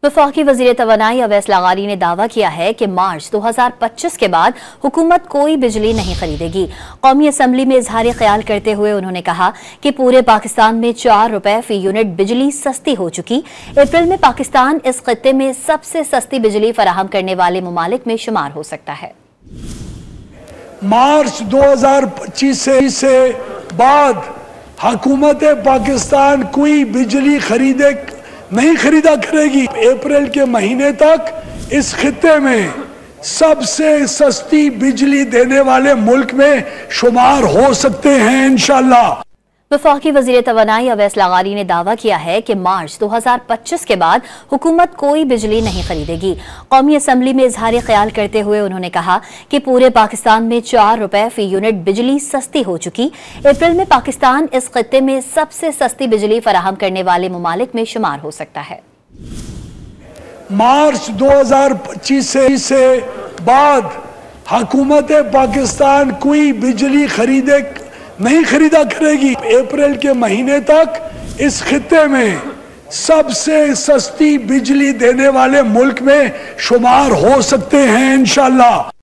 वफाकी वज़ीर तवानाई अवैस लगारी ने दावा किया है कि मार्च 2025 के बाद हुकूमत कोई बिजली नहीं खरीदेगी। कौमी असम्बली में इजहार ख्याल करते हुए उन्होंने कहा कि पूरे पाकिस्तान में 4 रुपए फी यूनिट बिजली सस्ती हो चुकी। अप्रैल में पाकिस्तान इस खत्ते में सबसे सस्ती बिजली फराहम करने वाले ममालिक में शुमार हो सकता है। मार्च 2025 से बाद हुकूमत पाकिस्तान कोई बिजली नहीं खरीदा करेगी। अप्रैल के महीने तक इस खित्ते में सबसे सस्ती बिजली देने वाले मुल्क में शुमार हो सकते हैं इंशाअल्लाह। वफाकी वज़ीर तवानाई अवैस लगारी ने दावा किया है कि मार्च 2025 के बाद हुकूमत कोई बिजली नहीं खरीदेगी। कौमी असम्बली में इजहार ख्याल करते हुए उन्होंने कहा कि पूरे पाकिस्तान में 4 रुपए फी यूनिट बिजली सस्ती हो चुकी। अप्रैल में पाकिस्तान इस खत्ते में सबसे सस्ती बिजली फराहम करने वाले ममालिक में शुमार हो सकता है। मार्च 2025 से बाद हुकूमत पाकिस्तान कोई बिजली नहीं खरीदा करेगी। अप्रैल के महीने तक इस खित्ते में सबसे सस्ती बिजली देने वाले मुल्क में शुमार हो सकते हैं इंशाअल्लाह।